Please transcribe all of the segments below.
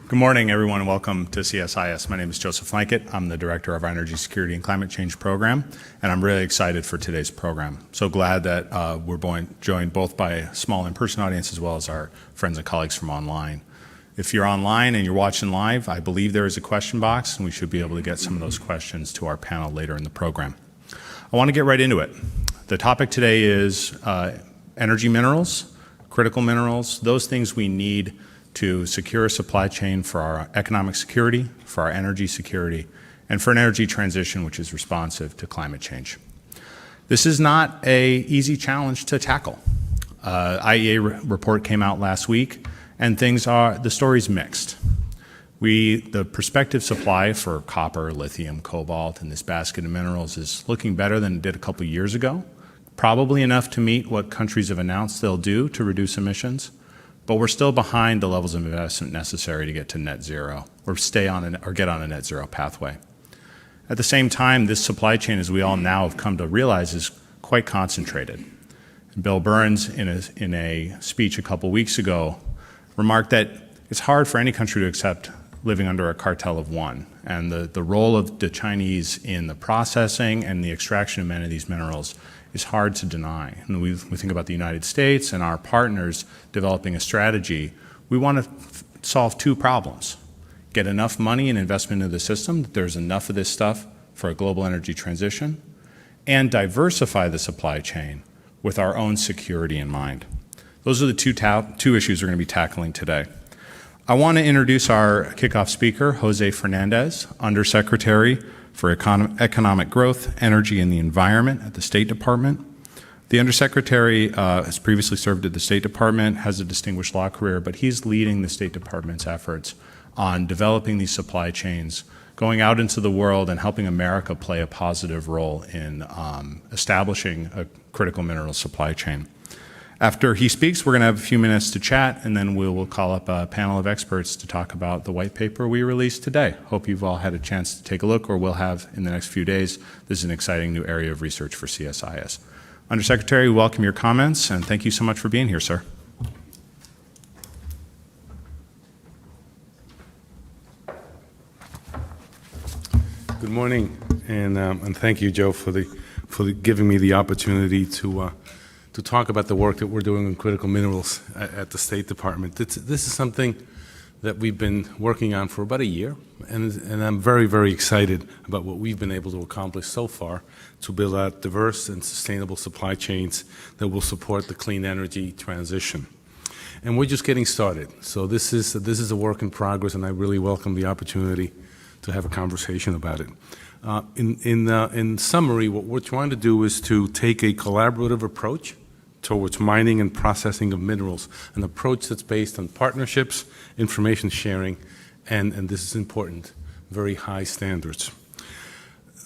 Good morning, everyone, and welcome to CSIS. My name is Joseph Majkut. I'm the Director of our Energy Security and Climate Change Program, and I'm really excited for today's program. So glad that we're joined both by a small in-person audience as well as our friends and colleagues from online. If you're online and you're watching live, I believe there is a question box, and we should be able to get some of those questions to our panel later in the program. I want to get right into it. The topic today is energy minerals, critical minerals, those things we need to secure a supply chain for our economic security, for our energy security, and for an energy transition which is responsive to climate change. This is not an easy challenge to tackle. IEA report came out last week, and the story's mixed. The prospective supply for copper, lithium, cobalt, and this basket of minerals is looking better than it did a couple years ago, probably enough to meet what countries have announced they'll do to reduce emissions. But we're still behind the levels of investment necessary to get to net zero or get on a net zero pathway. At the same time, this supply chain, as we all now have come to realize, is quite concentrated. And Bill Burns, in a speech a couple weeks ago, remarked that it's hard for any country to accept living under a cartel of one. And the role of the Chinese in the processing and the extraction of many of these minerals is hard to deny. And we think about the United States and our partners developing a strategy. We want to solve two problems. Get enough money and investment into the system, that there's enough of this stuff for a global energy transition, and diversify the supply chain with our own security in mind. Those are the two issues we're going to be tackling today. I want to introduce our kickoff speaker, Jose Fernandez, Undersecretary for Economic Growth, Energy, and the Environment at the State Department. The Undersecretary has previously served at the State Department, has a distinguished law career, but he's leading the State Department's efforts on developing these supply chains, going out into the world and helping America play a positive role in establishing a critical mineral supply chain. After he speaks, we're going to have a few minutes to chat, and then we will call up a panel of experts to talk about the white paper we released today. Hope you've all had a chance to take a look, or will have in the next few days. This is an exciting new area of research for CSIS. Undersecretary, we welcome your comments, and thank you so much for being here, sir. Good morning, and thank you, Joe, for giving me the opportunity to talk about the work that we're doing on critical minerals at the State Department. This is something that we've been working on for about a year, and I'm very, very excited about what we've been able to accomplish so far to build out diverse and sustainable supply chains that will support the clean energy transition. And we're just getting started. So this is a work in progress, and I really welcome the opportunity to have a conversation about it. In summary, what we're trying to do is to take a collaborative approach towards mining and processing of minerals, an approach that's based on partnerships, information sharing, and this is important, very high standards.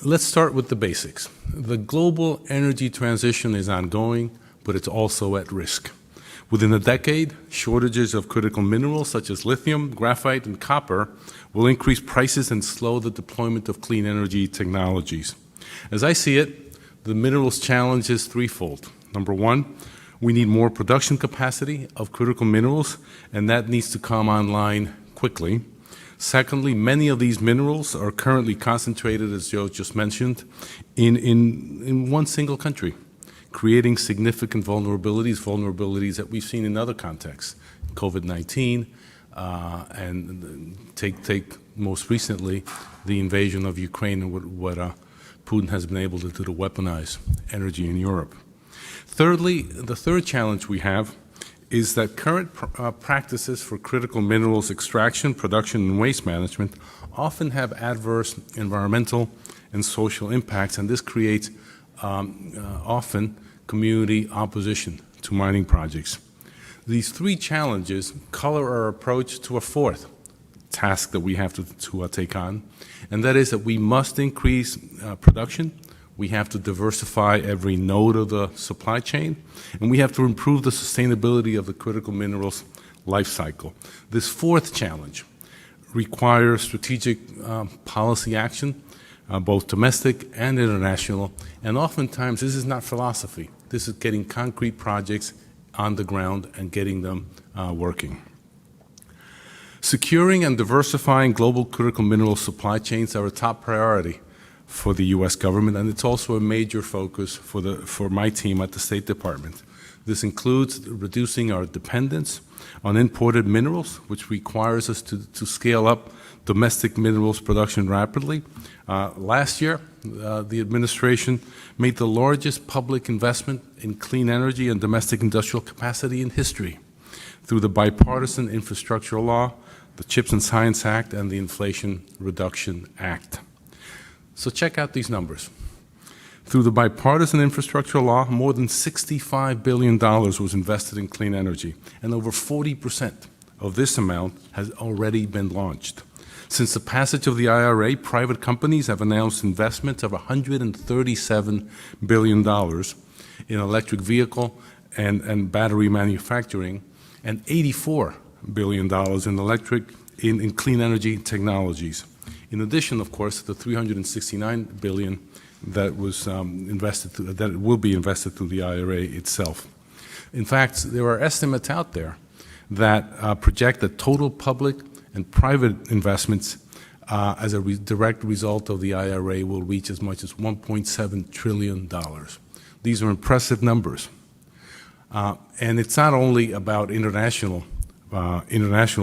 Let's start with the basics. The global energy transition is ongoing, but it's also at risk. Within a decade, shortages of critical minerals such as lithium, graphite, and copper will increase prices and slow the deployment of clean energy technologies. As I see it, the minerals challenge is threefold. Number one, we need more production capacity of critical minerals, and that needs to come online quickly. Secondly, many of these minerals are currently concentrated, as Joe just mentioned, in one single country, creating significant vulnerabilities that we've seen in other contexts, COVID-19, and take most recently the invasion of Ukraine and what Putin has been able to do to weaponize energy in Europe. Thirdly, the third challenge we have is that current practices for critical minerals extraction, production, and waste management often have adverse environmental and social impacts, and this creates often community opposition to mining projects. These three challenges color our approach to a fourth task that we have to take on, and that is that we must increase production, we have to diversify every node of the supply chain, and we have to improve the sustainability of the critical minerals life cycle. This fourth challenge requires strategic policy action, both domestic and international, and oftentimes this is not philosophy. This is getting concrete projects on the ground and getting them working. Securing and diversifying global critical mineral supply chains are a top priority for the U.S. government, and it's also a major focus for my team at the State Department. This includes reducing our dependence on imported minerals, which requires us to scale up domestic minerals production rapidly. Last year, the administration made the largest public investment in clean energy and domestic industrial capacity in history through the Bipartisan Infrastructure Law, the CHIPS and Science Act, and the Inflation Reduction Act. So check out these numbers. Through the Bipartisan Infrastructure Law, more than $65 billion was invested in clean energy, and over 40% of this amount has already been launched. Since the passage of the IRA, private companies have announced investments of $137 billion in electric vehicle and battery manufacturing, and $84 billion in clean energy technologies. In addition, of course, the $369 billion that was that will be invested through the IRA itself. In fact, there are estimates out there that project that total public and private investments as a direct result of the IRA will reach as much as $1.7 trillion. These are impressive numbers. And it's not only about international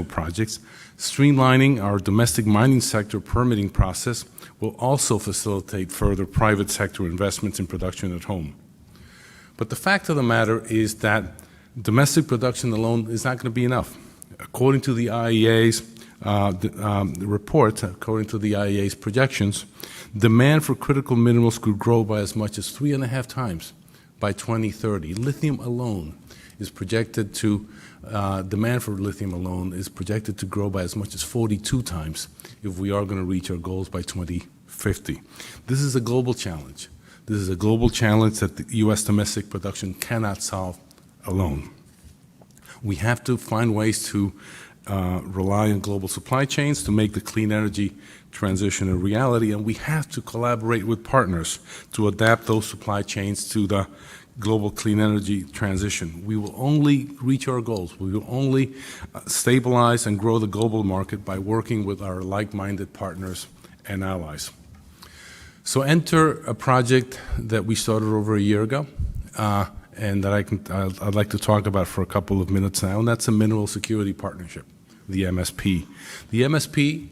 projects. Streamlining our domestic mining sector permitting process will also facilitate further private sector investments in production at home. But the fact of the matter is that domestic production alone is not going to be enough. According to the IEA's report, according to the IEA's projections, demand for critical minerals could grow by as much as 3.5 times by 2030. Lithium alone is projected to demand for lithium alone is projected to grow by as much as 42 times if we are going to reach our goals by 2050. This is a global challenge. This is a global challenge that the U.S. domestic production cannot solve alone. We have to find ways to rely on global supply chains to make the clean energy transition a reality, and we have to collaborate with partners to adapt those supply chains to the global clean energy transition. We will only reach our goals. We will only stabilize and grow the global market by working with our like-minded partners and allies. So enter a project that we started over a year ago and that I'd like to talk about for a couple of minutes now, and that's a Mineral Security Partnership, the MSP. The MSP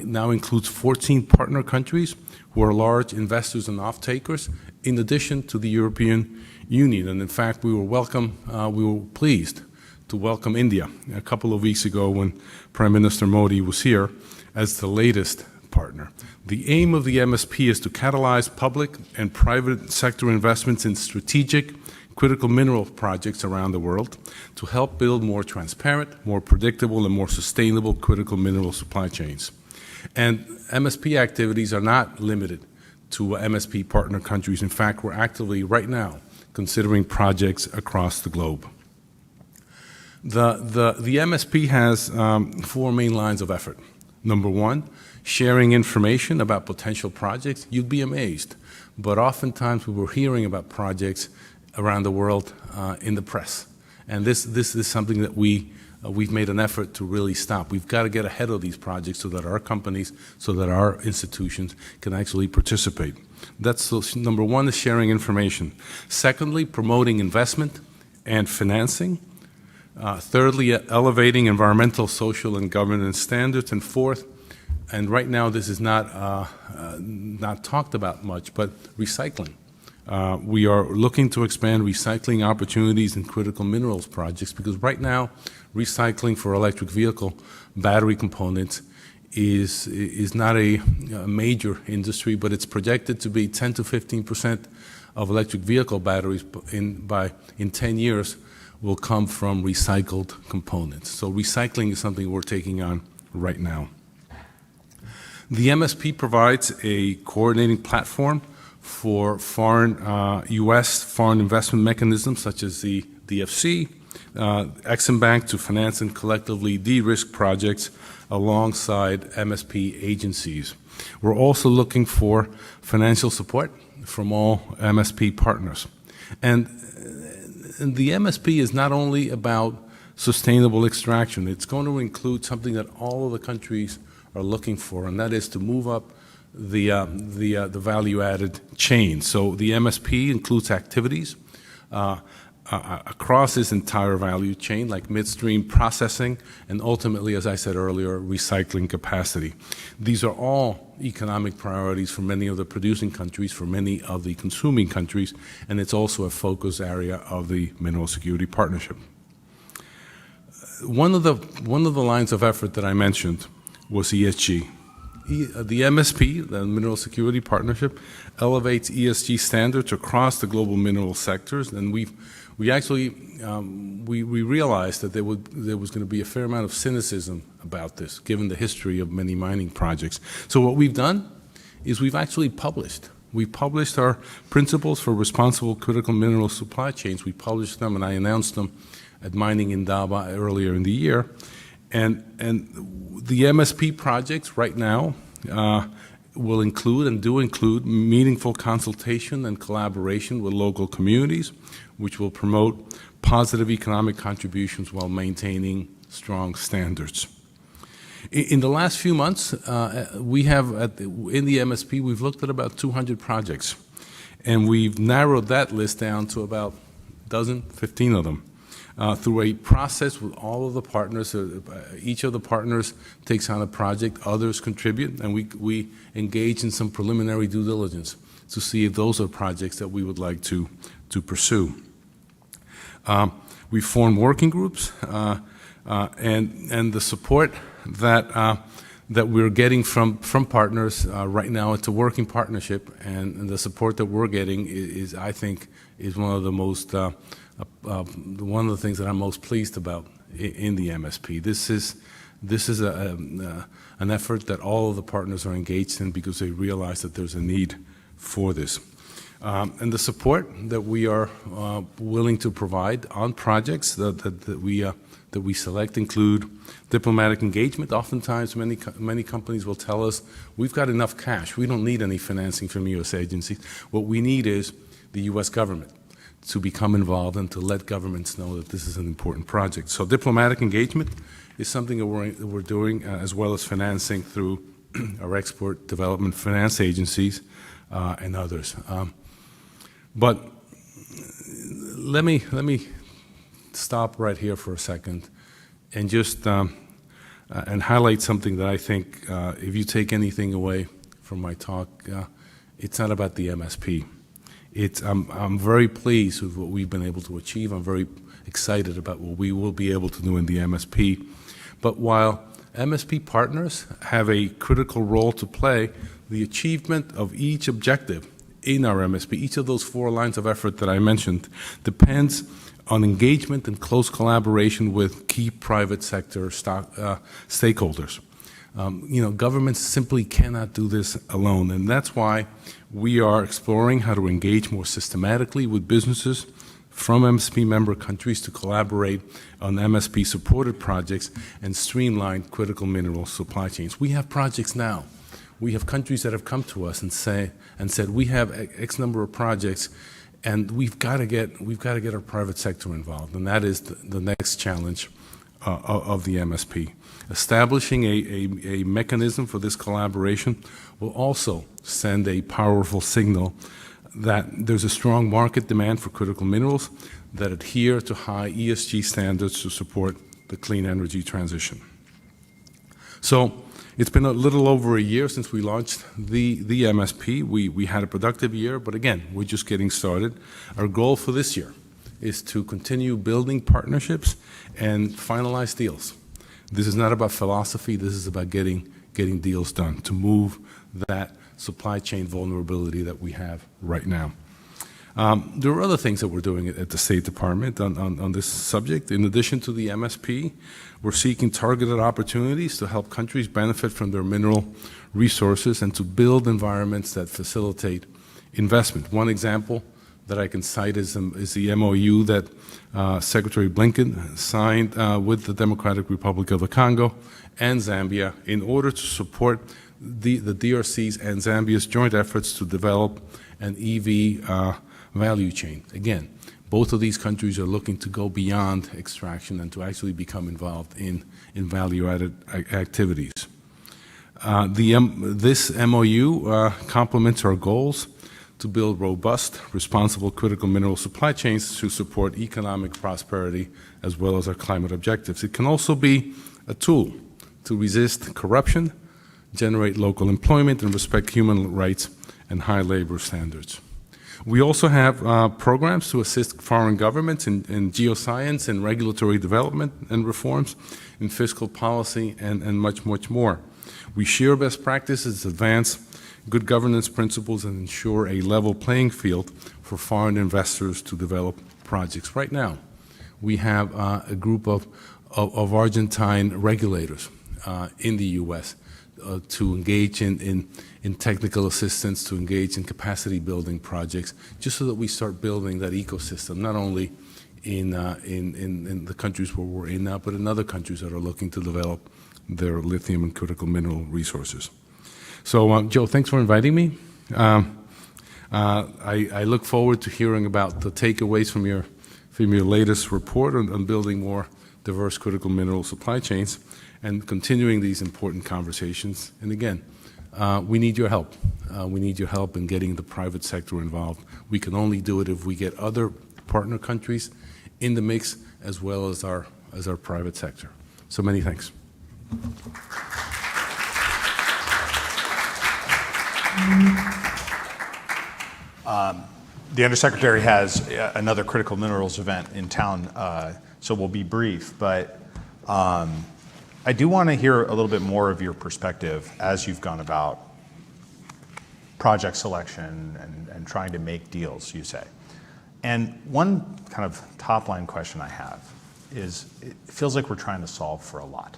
now includes 14 partner countries who are large investors and off-takers, in addition to the European Union. And in fact, we were pleased to welcome India a couple of weeks ago when Prime Minister Modi was here as the latest partner. The aim of the MSP is to catalyze public and private sector investments in strategic critical mineral projects around the world to help build more transparent, more predictable, and more sustainable critical mineral supply chains. And MSP activities are not limited to MSP partner countries. In fact, we're actively, right now, considering projects across the globe. The MSP has 4 main lines of effort. Number 1, sharing information about potential projects. You'd be amazed, but oftentimes we were hearing about projects around the world in the press. And this is something that we've made an effort to really stop. We've got to get ahead of these projects so that our companies, so that our institutions can actually participate. That's number 1 is sharing information. Secondly, promoting investment and financing. Thirdly, elevating environmental, social, and governance standards. And fourth, and right now this is not talked about much, but recycling. We are looking to expand recycling opportunities in critical minerals projects because right now, recycling for electric vehicle battery components is not a major industry, but it's projected to be 10 to 15% of electric vehicle batteries in 10 years will come from recycled components. So recycling is something we're taking on right now. The MSP provides a coordinating platform for U.S. foreign investment mechanisms such as the DFC, Exim Bank to finance and collectively de-risk projects alongside MSP agencies. We're also looking for financial support from all MSP partners. And the MSP is not only about sustainable extraction. It's going to include something that all of the countries are looking for, and that is to move up the value-added chain. So the MSP includes activities across this entire value chain, like midstream processing, and ultimately, as I said earlier, recycling capacity. These are all economic priorities for many of the producing countries, for many of the consuming countries, and it's also a focus area of the Mineral Security Partnership. One of the lines of effort that I mentioned was ESG. The MSP, the Mineral Security Partnership, elevates ESG standards across the global mineral sectors, and we realized that there was going to be a fair amount of cynicism about this, given the history of many mining projects. So what we've done is we've actually published. We published our principles for responsible critical mineral supply chains. We published them, and I announced them at Mining Indaba earlier in the year. And the MSP projects right now will include and do include meaningful consultation and collaboration with local communities, which will promote positive economic contributions while maintaining strong standards. In the last few months, we have, in the MSP, we've looked at about 200 projects, and we've narrowed that list down to about a dozen, 15 of them. Through a process with all of the partners. Each of the partners takes on a project, others contribute, and we engage in some preliminary due diligence to see if those are projects that we would like to pursue. We form working groups, and the support that we're getting from partners right now, it's a working partnership, and the support that we're getting is I think, is one of the most one of the things that I'm most pleased about in the MSP. This is an effort that all of the partners are engaged in because they realize that there's a need for this. And the support that we are willing to provide on projects that we select include diplomatic engagement. Oftentimes, many companies will tell us, we've got enough cash. We don't need any financing from U.S. agencies. What we need is the U.S. government to become involved and to let governments know that this is an important project. So diplomatic engagement is something that we're doing, as well as financing through our export development finance agencies and others. But let me stop right here for a second and just and highlight something that I think, if you take anything away from my talk, it's not about the MSP. I'm very pleased with what we've been able to achieve. I'm very excited about what we will be able to do in the MSP. But while MSP partners have a critical role to play, the achievement of each objective in our MSP, each of those 4 lines of effort that I mentioned, depends on engagement and close collaboration with key private sector stakeholders. Governments simply cannot do this alone, and that's why we are exploring how to engage more systematically with businesses from MSP member countries to collaborate on MSP-supported projects and streamline critical mineral supply chains. We have projects now. We have countries that have come to us and said, we have X number of projects, and we've got to get our private sector involved, and that is the next challenge of the MSP. Establishing a mechanism for this collaboration will also send a powerful signal that there's a strong market demand for critical minerals that adhere to high ESG standards to support the clean energy transition. So it's been a little over a year since we launched the MSP. We had a productive year, but again, we're just getting started. Our goal for this year is to continue building partnerships and finalize deals. This is not about philosophy. This is about getting deals done to move that supply chain vulnerability that we have right now. There are other things that we're doing at the State Department on this subject. In addition to the MSP, we're seeking targeted opportunities to help countries benefit from their mineral resources and to build environments that facilitate investment. One example that I can cite is the MOU that Secretary Blinken signed with the Democratic Republic of the Congo and Zambia in order to support the DRC's and Zambia's joint efforts to develop an EV value chain. Again, Both of these countries are looking to go beyond extraction and to actually become involved in value-added activities. This MOU complements our goals to build robust, responsible critical mineral supply chains to support economic prosperity as well as our climate objectives. It can also be a tool to resist corruption, generate local employment, and respect human rights and high labor standards. We also have programs to assist foreign governments in geoscience and regulatory development and reforms, in fiscal policy, and much, much more. We share best practices, advance good governance principles, and ensure a level playing field for foreign investors to develop projects. Right now, we have a group of Argentine regulators in the U.S. To engage in technical assistance, to engage in capacity building projects, just so that we start building that ecosystem, not only in the countries where we're in now, but in other countries that are looking to develop their lithium and critical mineral resources. So, Joe, thanks for inviting me. I look forward to hearing about the takeaways from your latest report on building more diverse critical mineral supply chains and continuing these important conversations. And again, we need your help. We need your help in getting the private sector involved. We can only do it if we get other partner countries in the mix, as well as our private sector. So many thanks. The Undersecretary has another critical minerals event in town, so we'll be brief, but I do want to hear a little bit more of your perspective as you've gone about project selection and trying to make deals, you say. And one kind of top-line question I have is, it feels like we're trying to solve for a lot,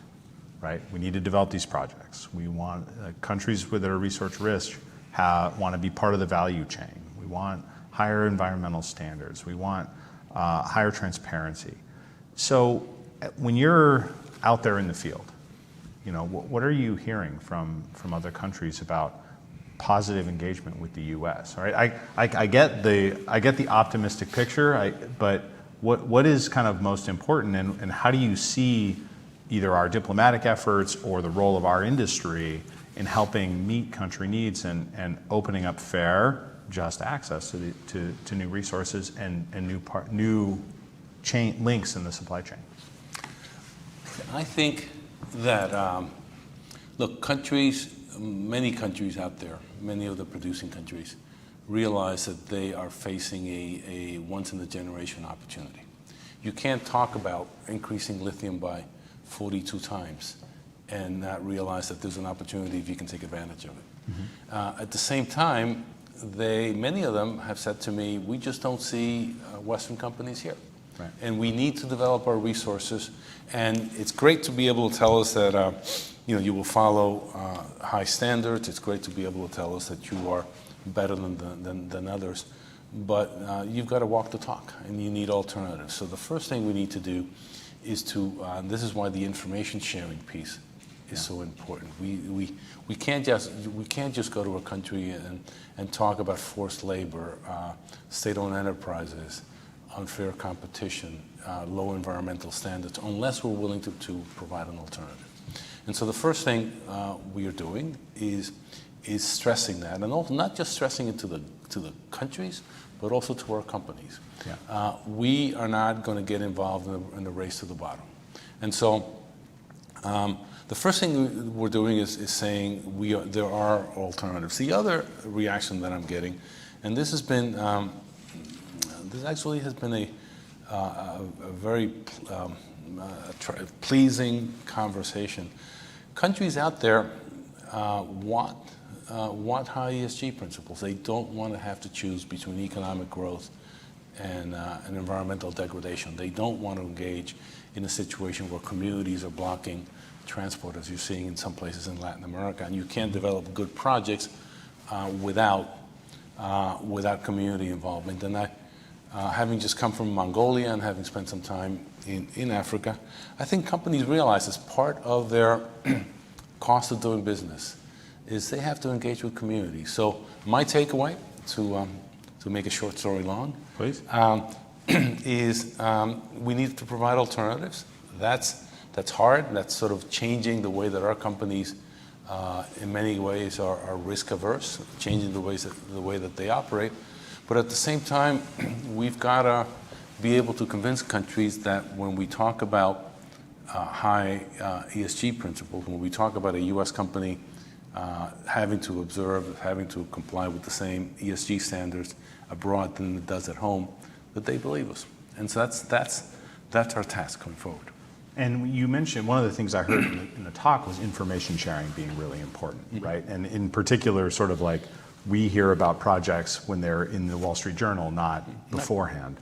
right? We need to develop these projects. We want countries that are resource-rich want to be part of the value chain. We want higher environmental standards. We want higher transparency. So when you're out there in the field, you know, what are you hearing from other countries about positive engagement with the U.S.? Right? I get the optimistic picture, but what is kind of most important, and how do you see either our diplomatic efforts or the role of our industry in helping meet country needs and opening up fair, just access to new resources and new chain links in the supply chain? I think that, look, many countries out there, many of the producing countries, realize that they are facing a once-in-a-generation opportunity. You can't talk about increasing lithium by 42 times and not realize that there's an opportunity if you can take advantage of it. Mm-hmm. At the same time, many of them have said to me, we just don't see Western companies here. Right. And we need to develop our resources. And it's great to be able to tell us that you will follow high standards. It's great to be able to tell us that you are better than others. But you've got to walk the talk, and you need alternatives. So the first thing we need to do is this is why the information sharing piece is so important. We can't just go to a country and talk about forced labor, state-owned enterprises, unfair competition, low environmental standards, unless we're willing to provide an alternative. And so the first thing we are doing is stressing that, and also not just stressing it to the countries, but also to our companies. Yeah. We are not going to get involved in the race to the bottom. And so the first thing we're doing is saying there are alternatives. The other reaction that I'm getting, and this has been, this actually has been a very pleasing conversation. Countries out there want high ESG principles. They don't want to have to choose between economic growth and environmental degradation. They don't want to engage in a situation where communities are blocking transport, as you're seeing in some places in Latin America, and you can't develop good projects without community involvement. And having just come from Mongolia and having spent some time in Africa, I think companies realize as part of their cost of doing business is they have to engage with communities. So my takeaway, to make a short story long, please, is we need to provide alternatives. That's hard. That's sort of changing the way that our companies, in many ways, are risk averse, changing the way that they operate. But at the same time, we've got to be able to convince countries that when we talk about high ESG principles, when we talk about a U.S. company having to observe, having to comply with the same ESG standards abroad than it does at home, that they believe us. And so that's our task going forward. And you mentioned one of the things I heard in the talk was information sharing being really important, right? And in particular, sort of like we hear about projects when they're in the Wall Street Journal, not beforehand.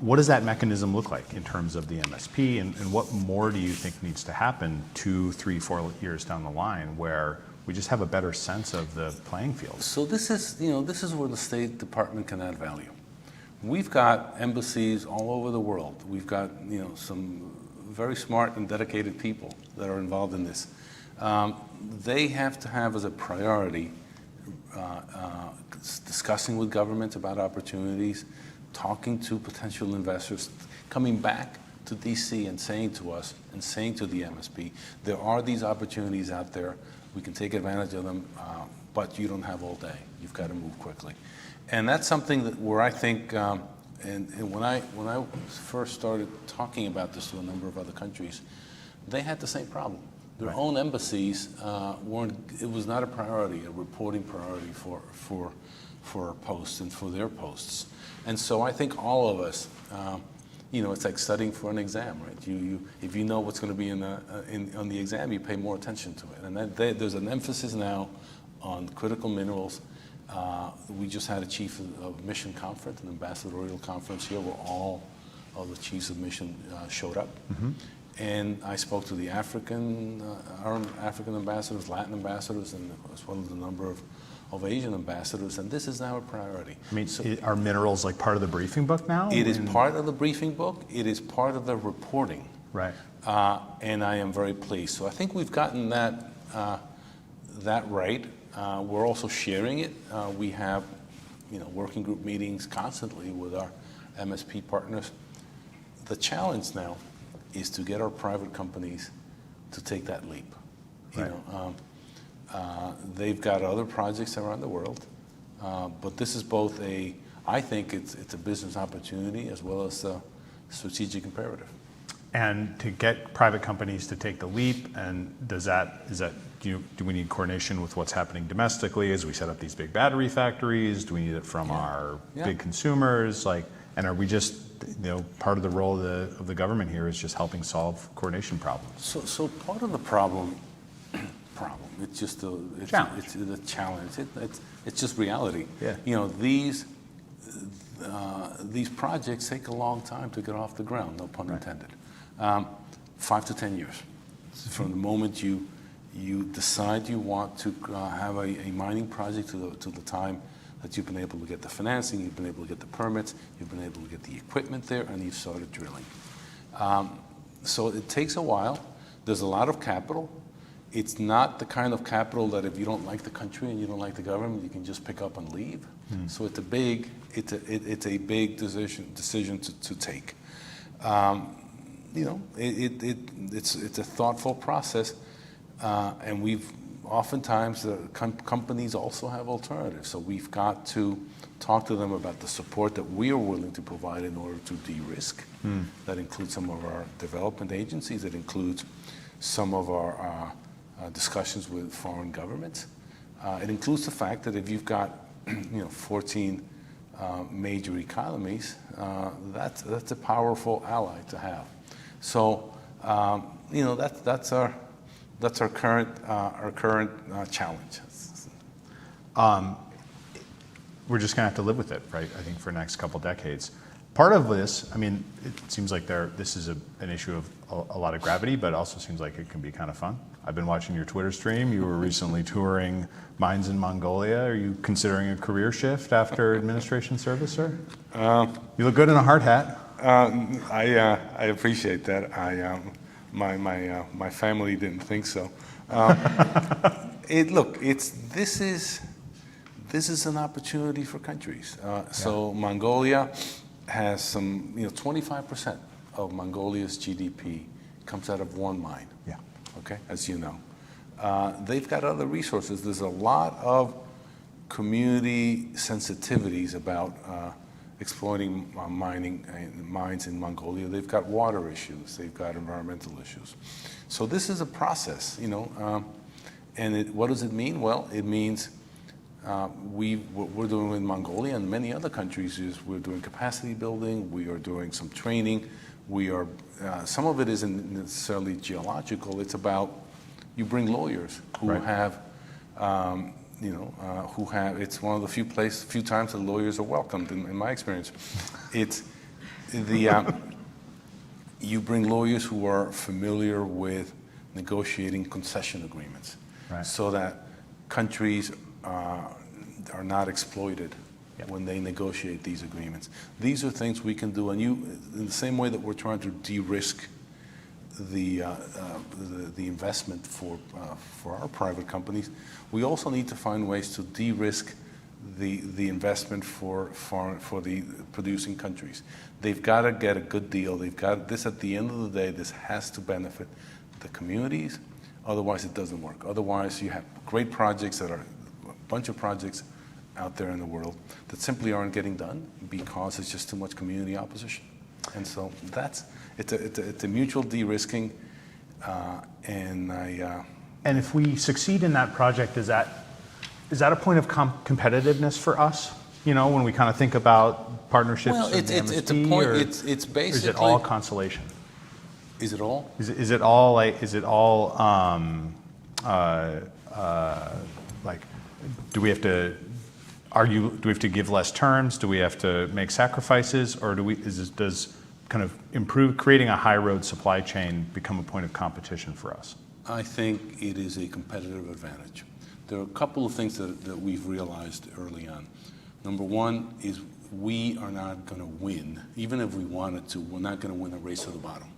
What does that mechanism look like in terms of the MSP, and what more do you think needs to happen 2, 3, 4 years down the line where we just have a better sense of the playing field? So this is where the State Department can add value. We've got embassies all over the world. We've got some very smart and dedicated people that are involved in this. They have to have as a priority discussing with governments about opportunities, talking to potential investors, coming back to DC and saying to us and saying to the MSP, there are these opportunities out there, we can take advantage of them, but you don't have all day. You've got to move quickly. And that's something where I think, and when I first started talking about this to a number of other countries, they had the same problem. Their own embassies it was not a priority, a reporting priority for posts and for their posts. And so I think all of us, it's like studying for an exam, right? If you know what's going to be on the exam, you pay more attention to it. And there's an emphasis now on critical minerals. We just had a chief of mission conference, an ambassadorial conference here, where all of the chiefs of mission showed up. Mm-hmm. And I spoke to the our African ambassadors, Latin ambassadors, and as well as a number of Asian ambassadors, and this is now a priority. I mean, are minerals like part of the briefing book now? It is part of the briefing book. It is part of the reporting. Right. And I am very pleased. So I think we've gotten that right. We're also sharing it. We have, working group meetings constantly with our MSP partners. The challenge now is to get our private companies to take that leap. Right. They've got other projects around the world, but this is both I think it's a business opportunity as well as a strategic imperative. And to get private companies to take the leap, and do we need coordination with what's happening domestically as we set up these big battery factories? Do we need it from our big consumers? And are we just, part of the role of the government here is just helping solve coordination problems? So part of the problem, it's just challenge. It's a challenge. It's just reality. Yeah. These projects take a long time to get off the ground. No pun intended. 5 to 10 years from the moment you decide you want to have a mining project to the time that you've been able to get the financing, you've been able to get the permits, you've been able to get the equipment there, and you've started drilling. So it takes a while. There's a lot of capital. It's not the kind of capital that if you don't like the country and you don't like the government, you can just pick up and leave. So it's a big decision to take. It's a thoughtful process, and oftentimes the companies also have alternatives. So we've got to talk to them about the support that we are willing to provide in order to de-risk. That includes some of our development agencies. It includes some of our discussions with foreign governments. It includes the fact that if you've got 14 major economies, that's a powerful ally to have. So that's our current challenge. We're just going to have to live with it, right? I think for the next couple decades. Part of this, it seems like this is an issue of a lot of gravity, but it also seems like it can be kind of fun. I've been watching your Twitter stream. You were recently touring mines in Mongolia. Are you considering a career shift after administration service, sir? You look good in a hard hat. I appreciate that. My family didn't think so. This is an opportunity for countries. So Mongolia, has some, 25% of Mongolia's GDP comes out of one mine. Yeah. Okay, as you know. They've got other resources. There's a lot of community sensitivities about exploiting mines in Mongolia. They've got water issues. They've got environmental issues. So this is a process, and what does it mean? Well, it means what we're doing in Mongolia and many other countries is we're doing capacity building. We are doing some training. We are some of it isn't necessarily geological. It's about you bring lawyers who Right. have. It's one of the few times that lawyers are welcomed in my experience. It's you bring lawyers who are familiar with negotiating concession agreements, Right. so that countries are not exploited Yep. when they negotiate these agreements. These are things we can do, and in the same way that we're trying to de-risk the investment for our private companies, we also need to find ways to de-risk the investment for the producing countries. They've got to get a good deal. They've got this at the end of the day. This has to benefit the communities. Otherwise, it doesn't work. Otherwise, you have great projects that are a bunch of projects out there in the world that simply aren't getting done because it's just too much community opposition. And so it's a mutual de-risking, and And if we succeed in that project, is that a point of competitiveness for us? When we kind of think about partnerships. well, with it's a MSP, point. or It's is basically. it all consolation? Is it all? Is it all like? Do we have to argue? Do we have to give less terms? Do we have to make sacrifices, or does kind of creating a high road supply chain become a point of competition for us? I think it is a competitive advantage. There are a couple of things that we've realized early on. Number one is we are not going to win, even if we wanted to. We're not going to win a race to the bottom.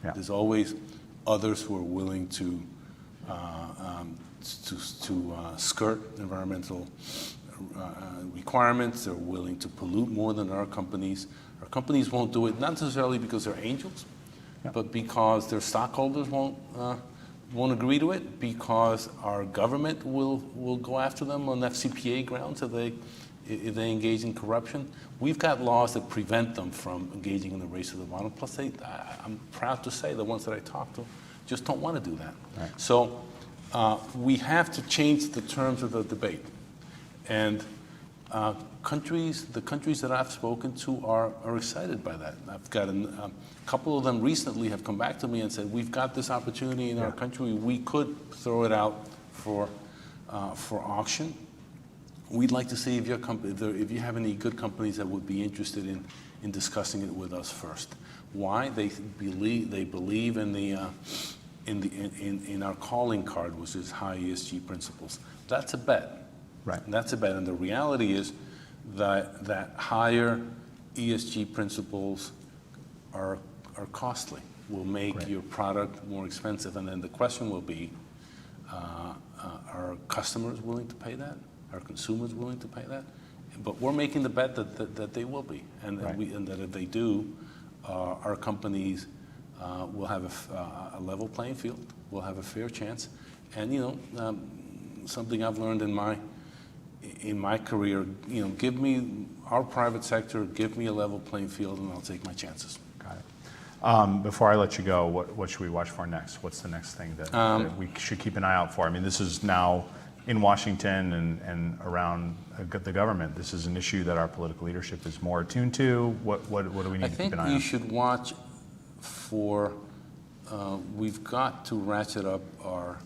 Yeah. There's always others who are willing to skirt environmental requirements. They're willing to pollute more than our companies. Our companies won't do it, not necessarily because they're angels, Yeah. but because their stockholders won't agree to it, because our government will go after them on FCPA grounds if they engage in corruption. We've got laws that prevent them from engaging in the race to the bottom. Plus, I'm proud to say the ones that I talk to just don't want to do that. Right. So we have to change the terms of the debate. And the countries that I've spoken to are excited by that. I've got a couple of them recently have come back to me and said, we've got this opportunity in our country. We could throw it out for auction. We'd like to see if you have any good companies that would be interested in discussing it with us first. Why? They believe in our calling card, which is high ESG principles. That's a bet. Right. And that's a bet. And the reality is that higher ESG principles are costly, will make Right. your product more expensive. And then the question will be, are customers willing to pay that? Are consumers willing to pay that? But we're making the bet that they will be. And, Right. and that if they do, our companies will have a level playing field, will have a fair chance. And, something I've learned in my career, give me our private sector, give me a level playing field, and I'll take my chances. Got it. Before I let you go, what should we watch for next? What's the next thing that we should keep an eye out for? I mean, this is now in Washington and around the government. This is an issue that our political leadership is more attuned to. What do we need to keep an eye on? I think you should watch for. We've got to ratchet up our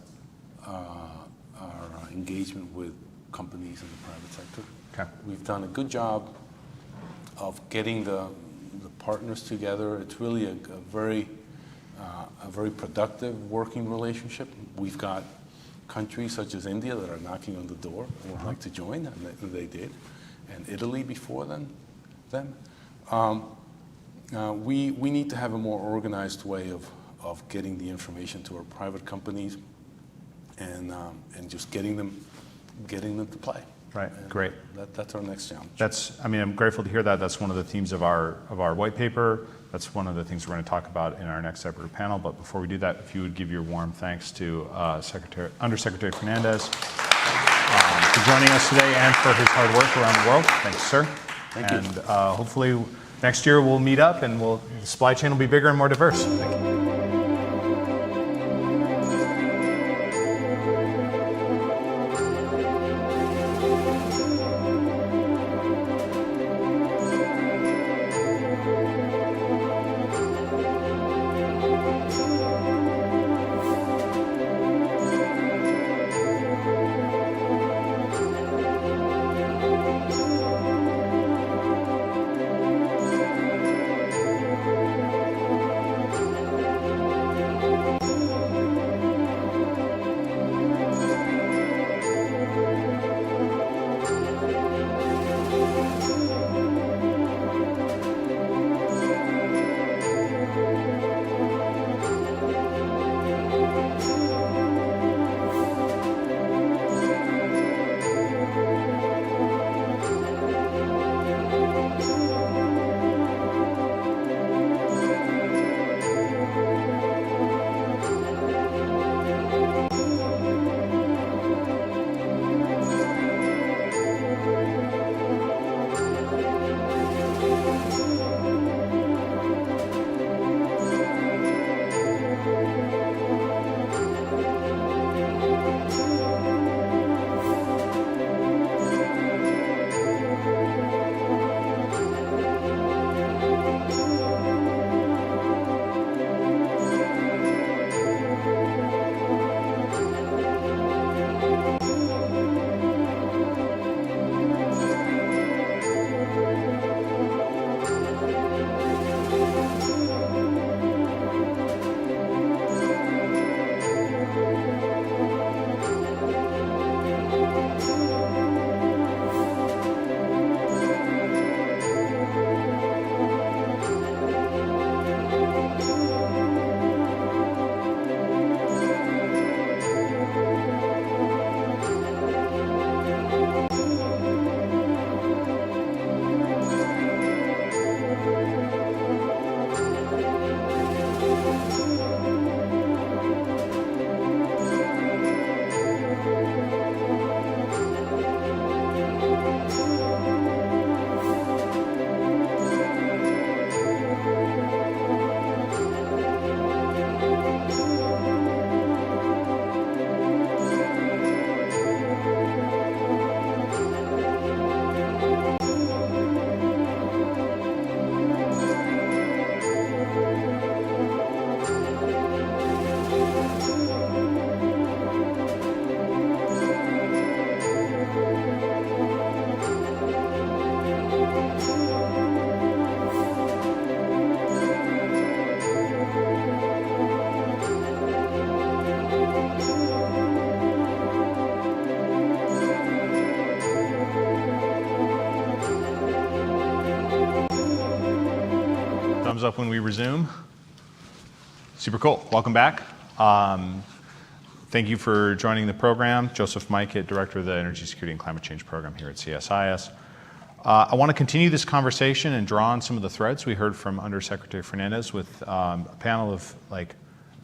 engagement with companies in the private sector. Okay. We've done a good job of getting the partners together. It's really a very productive working relationship. We've got countries such as India that are knocking on the door and would like to join, and they did, and Italy before them. We need to have a more organized way of getting the information to our private companies and just getting them to play. Right. And Great. That's our next challenge. I'm grateful to hear that. That's one of the themes of our white paper. That's one of the things we're going to talk about in our next separate panel. But before we do that, if you would give your warm thanks to Undersecretary Fernandez for joining us today and for his hard work around the world. Thanks, sir. Thank you. And hopefully next year we'll meet up and the supply chain will be bigger and more diverse. Thank you. Thumbs up when we resume. Super cool. Welcome back. Thank you for joining the program. Joseph Majkut, Director of the Energy Security and Climate Change Program here at CSIS. I want to continue this conversation and draw on some of the threads we heard from Undersecretary Fernandez with a panel of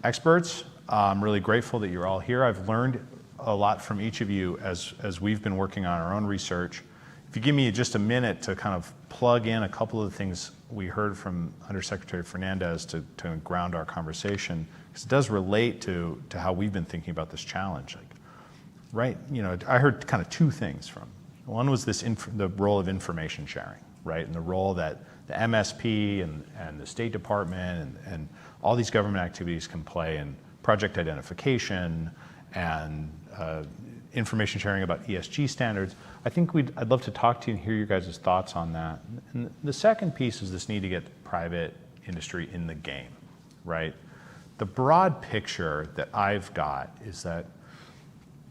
experts. I'm really grateful that you're all here. I've learned a lot from each of you as we've been working on our own research. If you give me just a minute to kind of plug in a couple of the things we heard from Undersecretary Fernandez to ground our conversation, because it does relate to how we've been thinking about this challenge. I heard kind of two things from. One was the role of information sharing, right, and the role that the MSP and the State Department and all these government activities can play in project identification and information sharing about ESG standards. I think I'd love to talk to you and hear your guys' thoughts on that. And the second piece is this need to get private industry in the game, right? The broad picture that I've got is that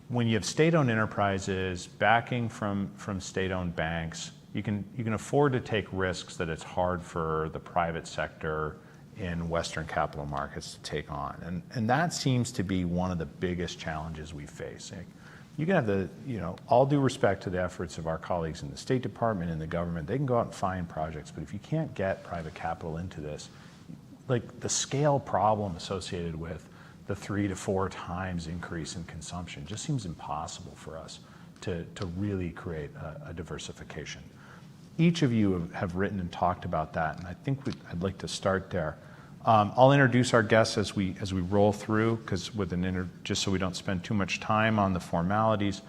when you have state-owned enterprises backing from state-owned banks, you can afford to take risks that it's hard for the private sector in Western capital markets to take on. And that seems to be one of the biggest challenges we face. you can have all due respect to the efforts of our colleagues in the State Department and the government, they can go out and find projects, but if you can't get private capital into this, like the scale problem associated with the 3 to 4 times increase in consumption just seems impossible for us to really create a diversification. Each of you have written and talked about that, and I think I'd like to start there. I'll introduce our guests as we roll through, because just so we don't spend too much time on the formalities.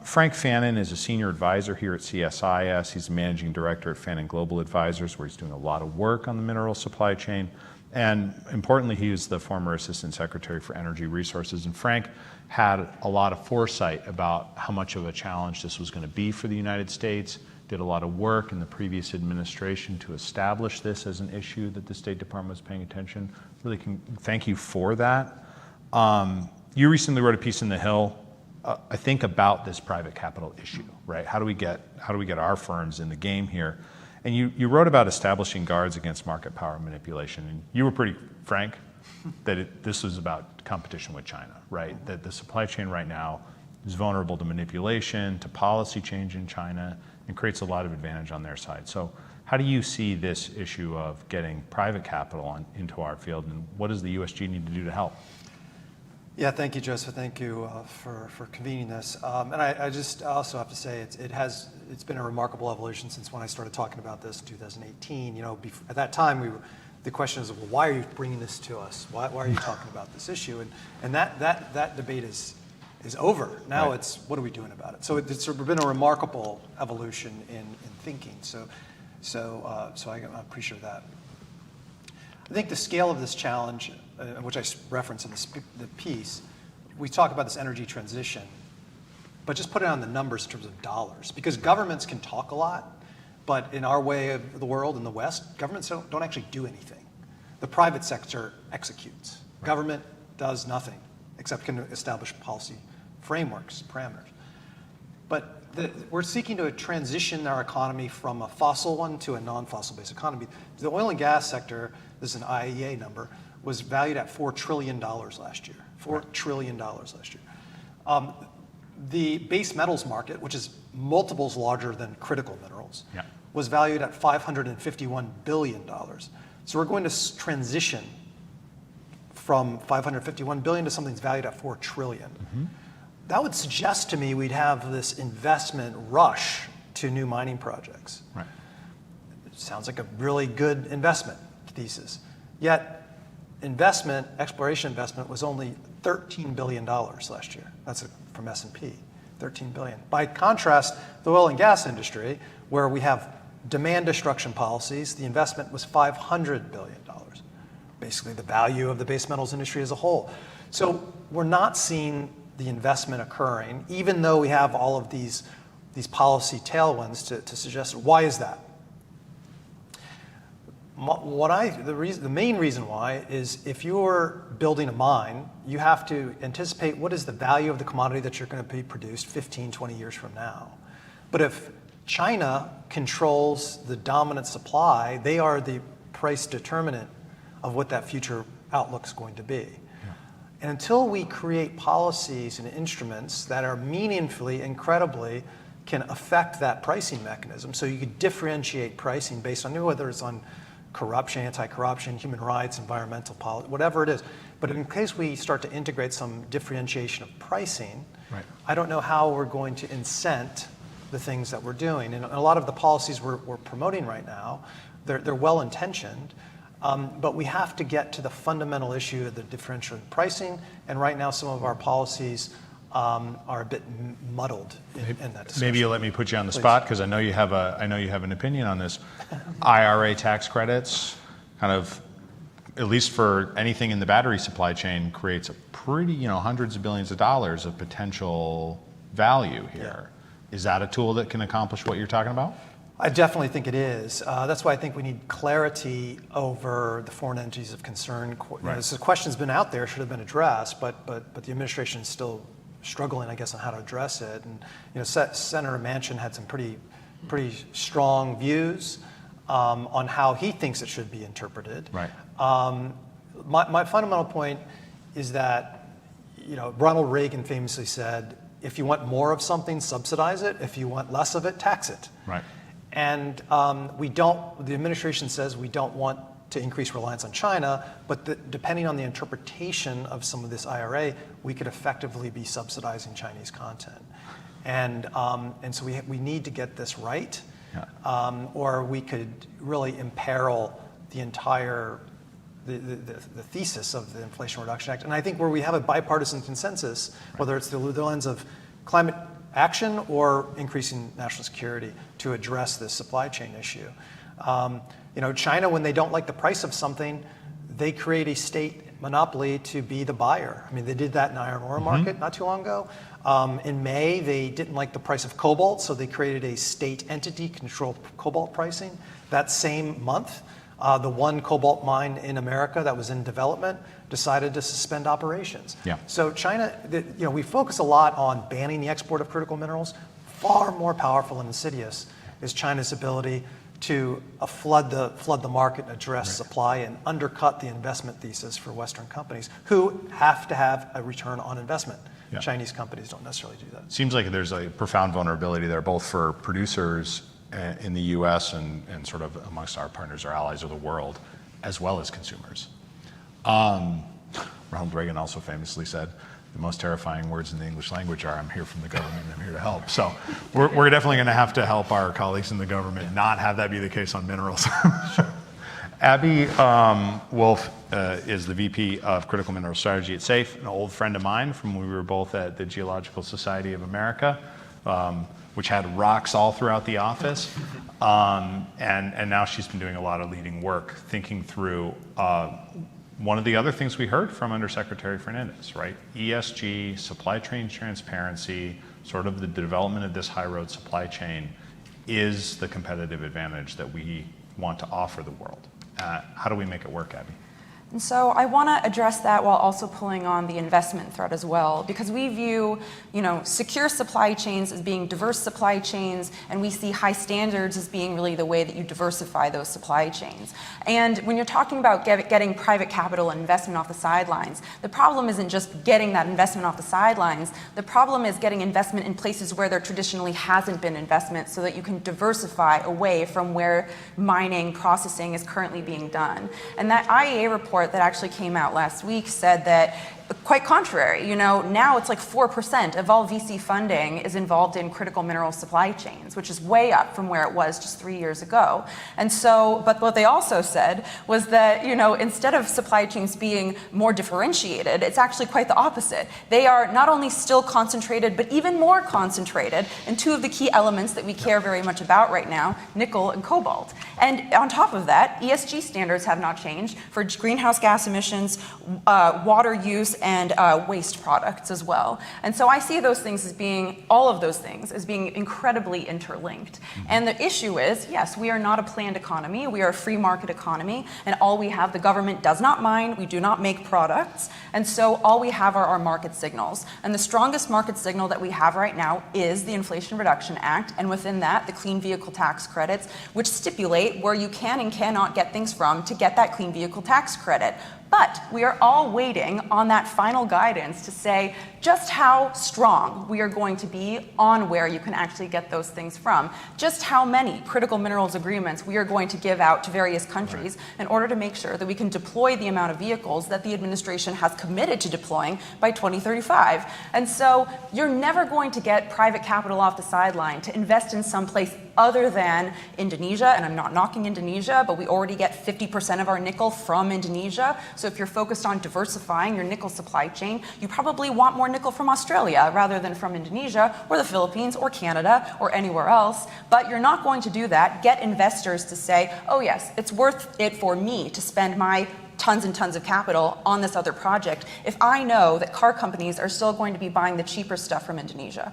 Frank Fannin is a senior advisor here at CSIS. He's the managing director at Fannin Global Advisors, where he's doing a lot of work on the mineral supply chain. And importantly, he was the former assistant secretary for energy resources. And Frank had a lot of foresight about how much of a challenge this was going to be for the United States. Did a lot of work in the previous administration to establish this as an issue that the State Department was paying attention. Really can thank you for that. You recently wrote a piece in The Hill, I think, about this private capital issue, right? How do we get our firms in the game here? And you wrote about establishing guards against market power manipulation, and you were pretty frank that this was about competition with China, right? That the supply chain right now is vulnerable to manipulation, to policy change in China, and creates a lot of advantage on their side. So how do you see this issue of getting private capital into our field, and what does the USG need to do to help? Yeah, thank you, Joseph. Thank you for convening this. And I just also have to say it's been a remarkable evolution since when I started talking about this in 2018. At that time the question is, well, why are you bringing this to us? Why are you talking about this issue? And that debate is over. Now It's what are we doing about it? So it's been a remarkable evolution in thinking. So I appreciate that. I think the scale of this challenge, which I reference in the piece, we talk about this energy transition, but just put it on the numbers in terms of dollars, because governments can talk a lot, but in our way of the world, in the West, governments don't actually do anything. The private sector executes. Right. Government does nothing except can establish policy frameworks, parameters. But we're seeking to transition our economy from a fossil one to a non-fossil based economy. The oil and gas sector, this is an IEA number, was valued at $4 trillion last year. $4 trillion last year. The base metals market, which is multiples larger than critical minerals, was valued at $551 billion. So we're going to transition from $551 billion to something that's valued at $4 trillion. Mm-hmm. That would suggest to me we'd have this investment rush to new mining projects. Right. It sounds like a really good investment thesis. Yet exploration investment was only $13 billion last year. That's from S&P, $13 billion. By contrast, the oil and gas industry, where we have demand destruction policies, the investment was $500 billion, basically the value of the base metals industry as a whole. So we're not seeing the investment occurring, even though we have all of these policy tailwinds to suggest why is that? The main reason why is if you're building a mine, you have to anticipate what is the value of the commodity that you're going to be produced 15, 20 years from now. But if China controls the dominant supply, they are the price determinant of what that future outlook is going to be. Yeah. And until we create policies and instruments that are meaningfully, incredibly, can affect that pricing mechanism, so you could differentiate pricing based on whether it's on corruption, anti-corruption, human rights, environmental policy, whatever it is. But in case we start to integrate some differentiation of pricing, right, I don't know how we're going to incent the things that we're doing. And a lot of the policies we're promoting right now, they're well-intentioned, but we have to get to the fundamental issue of the differential pricing. And right now, some of our policies are a bit muddled in that discussion. Maybe you'll let me put you on the spot, because I know you have an opinion on this. IRA tax credits, kind of, at least for anything in the battery supply chain, creates a pretty, hundreds of billions of dollars of potential value here. Yeah. Is that a tool that can accomplish what you're talking about? I definitely think it is. That's why I think we need clarity over the foreign entities of concern. Right. This question's been out there, should have been addressed, but the administration is still struggling, I guess, on how to address it. And Senator Manchin had some pretty strong views on how he thinks it should be interpreted. Right. My fundamental point is that Ronald Reagan famously said, if you want more of something, subsidize it. If you want less of it, tax it. Right. And the administration says we don't want to increase reliance on China, but depending on the interpretation of some of this IRA, we could effectively be subsidizing Chinese content. And so we need to get this right, or we could really imperil the entire the thesis of the Inflation Reduction Act. And I think where we have a bipartisan consensus, whether it's through the lens of climate action or increasing national security to address this supply chain issue. China, when they don't like the price of something, they create a state monopoly to be the buyer. I mean, they did that in the iron ore market not too long ago. In May, they didn't like the price of cobalt, so they created a state entity controlled cobalt pricing. That same month, the one cobalt mine in America that was in development decided to suspend operations. Yeah. So China, we focus a lot on banning the export of critical minerals. Far more powerful and insidious is China's ability to flood the market and address supply and undercut the investment thesis for Western companies who have to have a return on investment. Yeah. Chinese companies don't necessarily do that. Seems like there's a profound vulnerability there, both for producers in the U.S. and sort of amongst our partners or allies of the world, as well as consumers. Ronald Reagan also famously said, the most terrifying words in the English language are, I'm here from the government, I'm here to help. So we're definitely going to have to help our colleagues in the government not have that be the case on minerals. Abby Wolf is the VP of Critical Mineral Strategy at SAFE, an old friend of mine from when we were both at the Geological Society of America, which had rocks all throughout the office. And now she's been doing a lot of leading work, thinking through one of the other things we heard from Undersecretary Fernandez, right? ESG, supply chain transparency, sort of the development of this high road supply chain is the competitive advantage that we want to offer the world. How do we make it work, Abby? And so I want to address that while also pulling on the investment thread as well, because we view, secure supply chains as being diverse supply chains, and we see high standards as being really the way that you diversify those supply chains. And when you're talking about getting private capital and investment off the sidelines, the problem isn't just getting that investment off the sidelines. The problem is getting investment in places where there traditionally hasn't been investment, so that you can diversify away from where mining, processing is currently being done. And that IEA report that actually came out last week said that quite contrary, now it's like 4% of all VC funding is involved in critical mineral supply chains, which is way up from where it was just 3 years ago. And so, but what they also said was that, instead of supply chains being more differentiated, it's actually quite the opposite. They are not only still concentrated, but even more concentrated in two of the key elements that we care very much about right now, nickel and cobalt. And on top of that, ESG standards have not changed for greenhouse gas emissions, water use, and waste products as well. And so I see those things as being, all of those things, as being incredibly interlinked. And the issue is, yes, we are not a planned economy, we are a free market economy, and all we have, the government does not mine, we do not make products, and so all we have are our market signals. And the strongest market signal that we have right now is the Inflation Reduction Act, and within that, the clean vehicle tax credits, which stipulate where you can and cannot get things from to get that clean vehicle tax credit. But we are all waiting on that final guidance to say just how strong we are going to be on where you can actually get those things from, just how many critical minerals agreements we are going to give out to various countries in order to make sure that we can deploy the amount of vehicles that the administration has committed to deploying by 2035. And so you're never going to get private capital off the sideline to invest in some place other than Indonesia, and I'm not knocking Indonesia, but we already get 50% of our nickel from Indonesia. So if you're focused on diversifying your nickel supply chain, you probably want more nickel from Australia rather than from Indonesia or the Philippines or Canada or anywhere else. But you're not going to do that. Get investors to say, oh yes, it's worth it for me to spend my tons and tons of capital on this other project if I know that car companies are still going to be buying the cheaper stuff from Indonesia.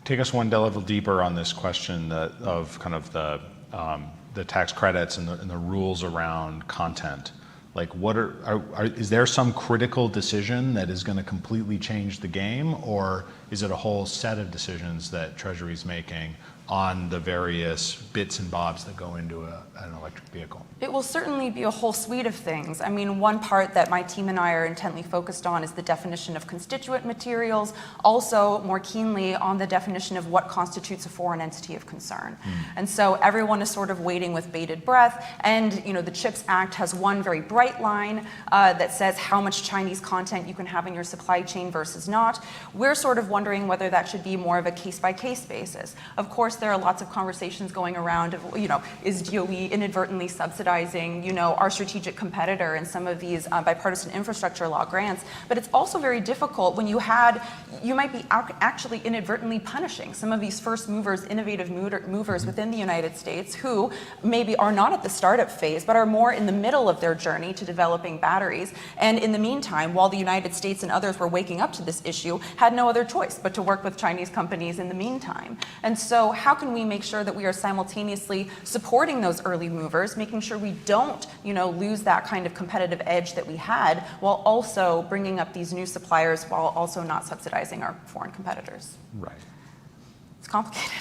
Take us one level deeper on this question of kind of the tax credits and the rules around content. Like, is there some critical decision that is going to completely change the game, or is it a whole set of decisions that Treasury is making on the various bits and bobs that go into an electric vehicle? It will certainly be a whole suite of things. I mean, one part that my team and I are intently focused on is the definition of constituent materials, also more keenly on the definition of what constitutes a foreign entity of concern. And so everyone is sort of waiting with bated breath, and the CHIPS Act has one very bright line that says how much Chinese content you can have in your supply chain versus not. We're sort of wondering whether that should be more of a case-by-case basis. Of course, there are lots of conversations going around of, is DOE inadvertently subsidizing, our strategic competitor in some of these bipartisan infrastructure law grants? But it's also very difficult when you might be actually inadvertently punishing some of these first movers, innovative movers within the United States who maybe are not at the startup phase, but are more in the middle of their journey to developing batteries. And in the meantime, while the United States and others were waking up to this issue, had no other choice but to work with Chinese companies in the meantime. And so how can we make sure that we are simultaneously supporting those early movers, making sure we don't, lose that kind of competitive edge that we had, while also bringing up these new suppliers, while also not subsidizing our foreign competitors? Right. It's complicated.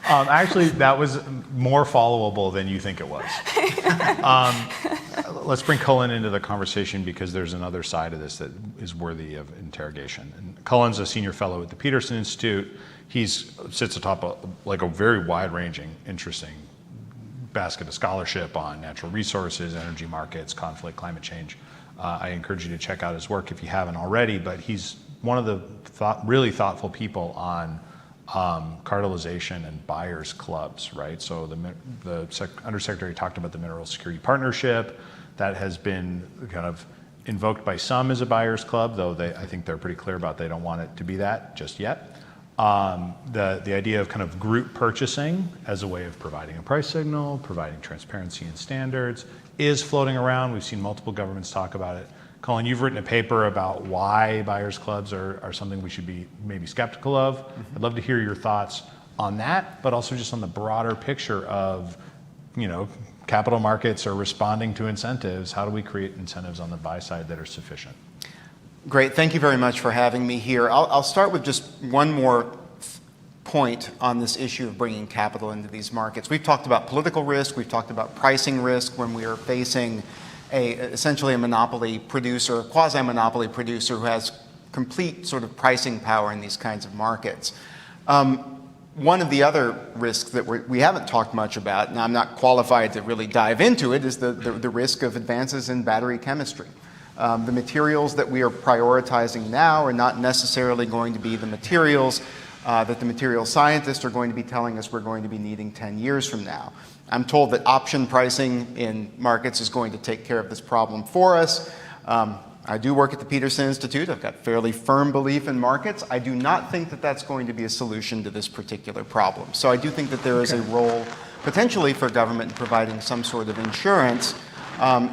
Actually, that was more followable than you think it was. Let's bring Cullen into the conversation because there's another side of this that is worthy of interrogation. And Cullen's a senior fellow at the Peterson Institute. He sits atop a very wide-ranging, interesting basket of scholarship on natural resources, energy markets, conflict, climate change. I encourage you to check out his work if you haven't already, but he's one of the really thoughtful people on cartelization and buyers clubs, right? So the Undersecretary talked about the Mineral Security Partnership that has been kind of invoked by some as a buyers club, though I think they're pretty clear about they don't want it to be that just yet. The idea of kind of group purchasing as a way of providing a price signal, providing transparency and standards is floating around. We've seen multiple governments talk about it. Cullen, you've written a paper about why buyers clubs are something we should be maybe skeptical of. I'd love to hear your thoughts on that, but also just on the broader picture of, capital markets are responding to incentives. How do we create incentives on the buy side that are sufficient? Great. Thank you very much for having me here. I'll start with just one more point on this issue of bringing capital into these markets. We've talked about political risk. We've talked about pricing risk when we are facing essentially a monopoly producer, a quasi-monopoly producer who has complete sort of pricing power in these kinds of markets. One of the other risks that we haven't talked much about, and I'm not qualified to really dive into it, is the risk of advances in battery chemistry. The materials that we are prioritizing now are not necessarily going to be the materials that the material scientists are going to be telling us we're going to be needing 10 years from now. I'm told that option pricing in markets is going to take care of this problem for us. I do work at the Peterson Institute. I've got fairly firm belief in markets. I do not think that that's going to be a solution to this particular problem. So I do think that there is a role potentially for government in providing some sort of insurance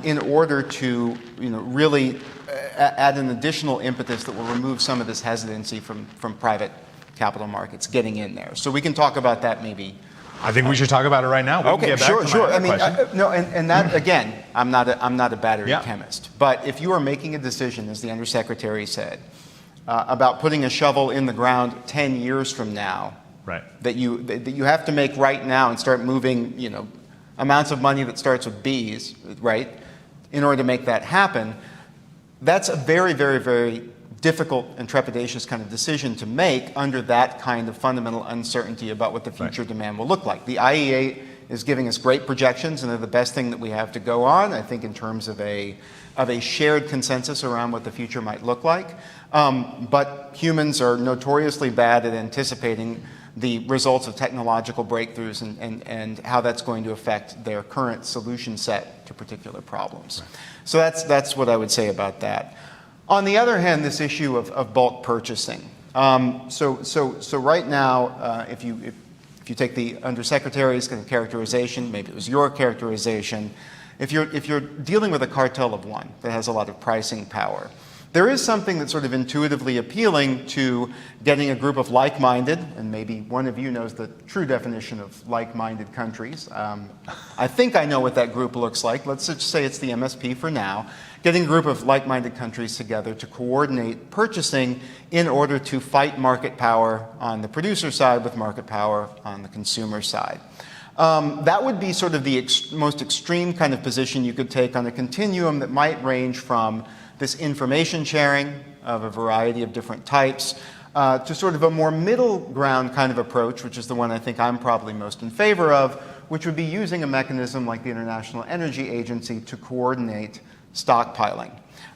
in order to really add an additional impetus that will remove some of this hesitancy from private capital markets getting in there. So we can talk about that maybe. I think we should talk about it right now. Okay, sure. I mean, and that again, I'm not a battery chemist, but if you are making a decision, as the Undersecretary said, about putting a shovel in the ground 10 years from now, right, that you have to make right now and start moving, amounts of money that starts with B's, right, in order to make that happen, that's a very, very, very difficult and trepidatious kind of decision to make under that kind of fundamental uncertainty about what the future demand will look like. The IEA is giving us great projections, and they're the best thing that we have to go on, I think, in terms of a shared consensus around what the future might look like. But humans are notoriously bad at anticipating the results of technological breakthroughs and how that's going to affect their current solution set to particular problems. Right. So that's what I would say about that. On the other hand, this issue of bulk purchasing. So right now, if you take the Undersecretary's kind of characterization, maybe it was your characterization, if you're dealing with a cartel of one that has a lot of pricing power, there is something that's sort of intuitively appealing to getting a group of like-minded, and maybe one of you knows the true definition of like-minded countries. I think I know what that group looks like. Let's just say it's the MSP for now. getting a group of like-minded countries together to coordinate purchasing in order to fight market power on the producer side with market power on the consumer side. That would be sort of the most extreme kind of position you could take on a continuum that might range from this information sharing of a variety of different types to sort of a more middle ground kind of approach, which is the one I think I'm probably most in favor of, which would be using a mechanism like the International Energy Agency to coordinate stockpiling.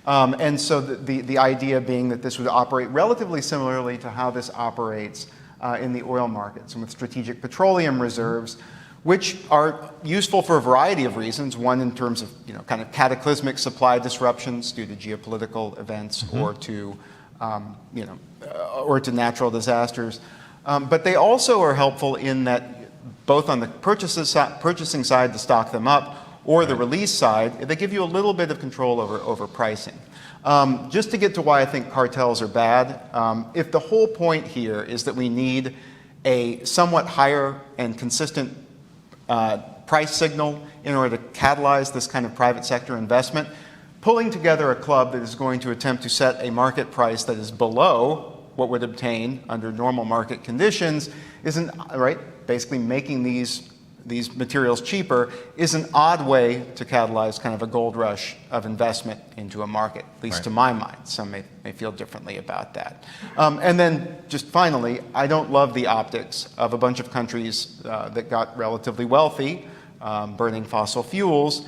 And so the idea being that this would operate relatively similarly to how this operates in the oil markets, and with strategic petroleum reserves, which are useful for a variety of reasons. One, in terms of kind of cataclysmic supply disruptions due to geopolitical events or to natural disasters. But they also are helpful in that both on the purchasing side to stock them up, or the release side, they give you a little bit of control over pricing. Just to get to why I think cartels are bad, if the whole point here is that we need a somewhat higher and consistent price signal in order to catalyze this kind of private sector investment, pulling together a club that is going to attempt to set a market price that is below what would obtain under normal market conditions isn't, right, basically making these materials cheaper is an odd way to catalyze kind of a gold rush of investment into a market, at least to my mind. Some may feel differently about that. And then just finally, I don't love the optics of a bunch of countries that got relatively wealthy, burning fossil fuels,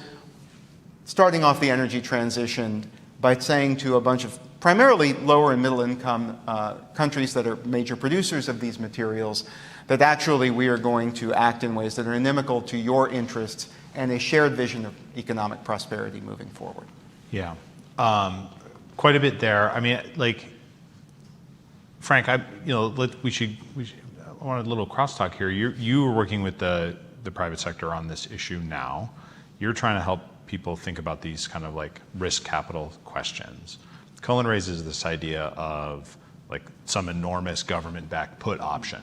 starting off the energy transition by saying to a bunch of primarily lower and middle income countries that are major producers of these materials that actually we are going to act in ways that are inimical to your interests and a shared vision of economic prosperity moving forward. Yeah, quite a bit there. I mean, like, Frank, we should. I want a little crosstalk here. You are working with the private sector on this issue now. You're trying to help people think about these kind of like risk capital questions. Cullen raises this idea of like some enormous government-backed put option.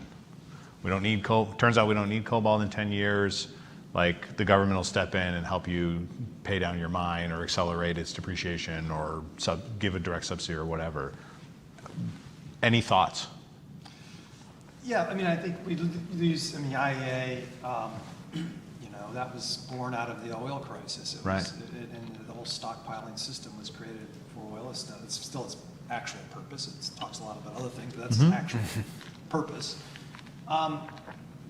We don't need turns out we don't need cobalt in 10 years. Like the government will step in and help you pay down your mine or accelerate its depreciation or give a direct subsidy or whatever. Any thoughts? Yeah, I mean, I think we use, the IEA, that was born out of the oil crisis. And the whole stockpiling system was created for oil. It's still its actual purpose. It talks a lot about other things, but that's its actual purpose.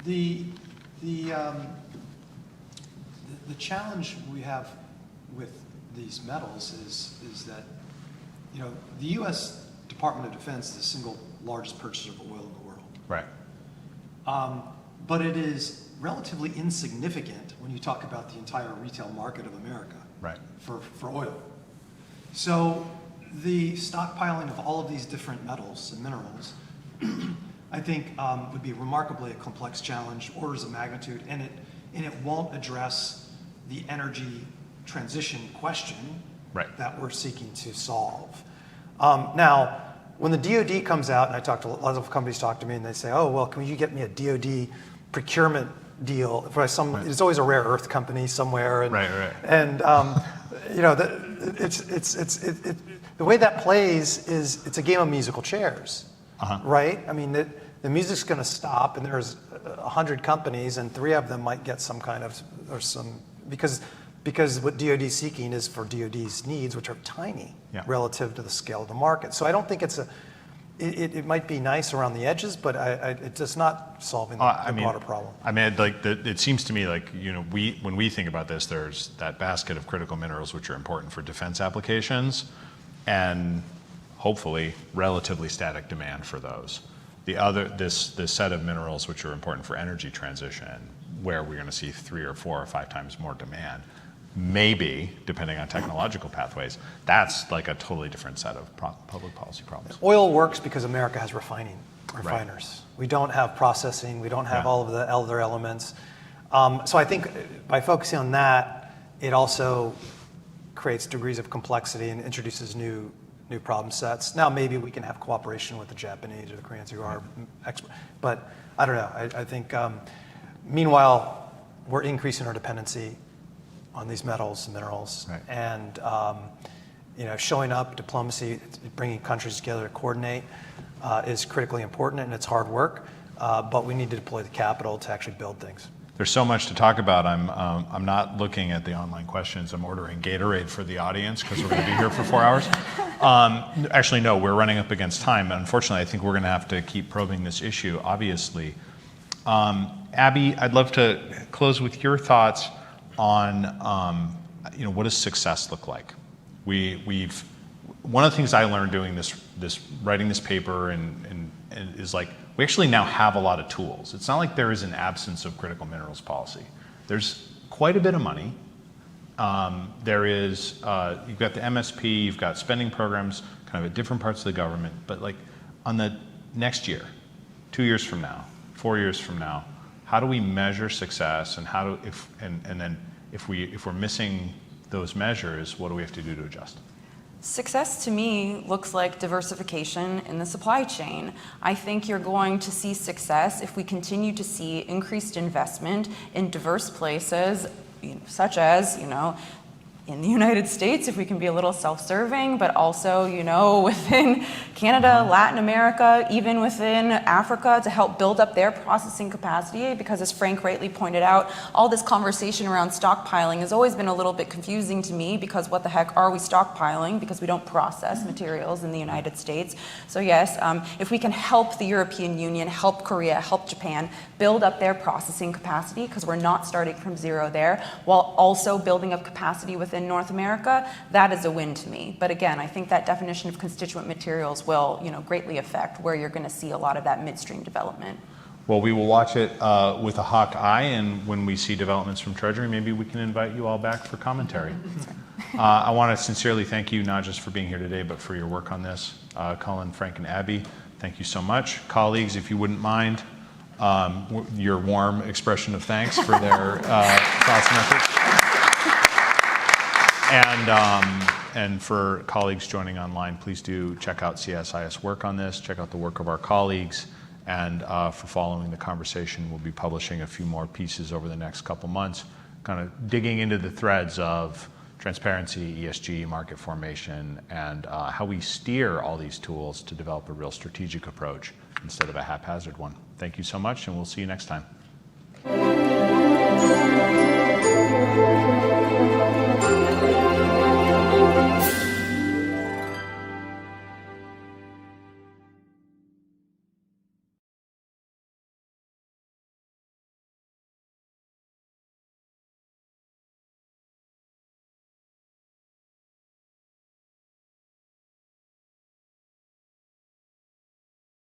The challenge we have with these metals is that the U.S. Department of Defense is the single largest purchaser of oil in the world. Right. But it is relatively insignificant when you talk about the entire retail market of America. Right. For oil. So the stockpiling of all of these different metals and minerals I think would be remarkably a complex challenge, orders of magnitude, and it won't address the energy transition question that we're seeking to solve. Now, when the DoD comes out, and I talked to a lot of companies talk to me, and they say, "Oh, well, can you get me a DoD procurement deal for some?" It's always a rare earth company somewhere, and and the way that plays is it's a game of musical chairs. Right? I mean, the music's going to stop, and there's 100 companies, and 3 of them might get some kind of, or some, because what DoD's seeking is for DoD's needs, which are tiny relative to the scale of the market. So I don't think it might be nice around the edges, but it does not solving the broader problem. I mean, it seems to me like, when we think about this, there's that basket of critical minerals which are important for defense applications, and hopefully relatively static demand for those. This set of minerals which are important for energy transition, where we're going to see 3 or 4 or 5 times more demand, maybe, depending on technological pathways, that's like a totally different set of public policy problems. Oil works because America has refiners. Right. We don't have processing. We don't have all of the other elements. So I think by focusing on that, it also creates degrees of complexity and introduces new problem sets. Now maybe we can have cooperation with the Japanese or the Koreans who are expert, but I don't know. I think meanwhile we're increasing our dependency on these metals and minerals, and showing up, diplomacy, bringing countries together to coordinate is critically important, and it's hard work, but we need to deploy the capital to actually build things. There's so much to talk about. I'm not looking at the online questions. I'm ordering Gatorade for the audience because we're going to be here for 4 hours. Actually, no, we're running up against time. Unfortunately, I think we're going to have to keep probing this issue, obviously. Abby, I'd love to close with your thoughts on what does success look like? One of the things I learned doing writing this paper and is like, we actually now have a lot of tools. It's not like there is an absence of critical minerals policy. There's quite a bit of money. There is, you've got the MSP, you've got spending programs kind of at different parts of the government, but like on the next year, 2 years from now, 4 years from now, how do we measure success, and if we're missing those measures, what do we have to do to adjust? Success to me looks like diversification in the supply chain. I think you're going to see success if we continue to see increased investment in diverse places, such as, in the United States, if we can be a little self-serving, but also, within Canada, Latin America, even within Africa, to help build up their processing capacity, because as Frank rightly pointed out, all this conversation around stockpiling has always been a little bit confusing to me, because what the heck are we stockpiling? Because we don't process materials in the United States. So yes, if we can help the European Union, help Korea, help Japan build up their processing capacity, because we're not starting from zero there, while also building up capacity within North America, that is a win to me. But again, I think that definition of constituent materials will, greatly affect where you're going to see a lot of that midstream development. Well, we will watch it with a hawk eye, and when we see developments from Treasury, maybe we can invite you all back for commentary. I want to sincerely thank you, not just for being here today, but for your work on this. Cullen, Frank, and Abby, thank you so much. Colleagues, if you wouldn't mind, your warm expression of thanks for their thoughts and efforts. And for colleagues joining online, please do check out CSIS work on this, check out the work of our colleagues, and for following the conversation, we'll be publishing a few more pieces over the next couple months, kind of digging into the threads of transparency, ESG, market formation, and how we steer all these tools to develop a real strategic approach instead of a haphazard one. Thank you so much, and we'll see you next time.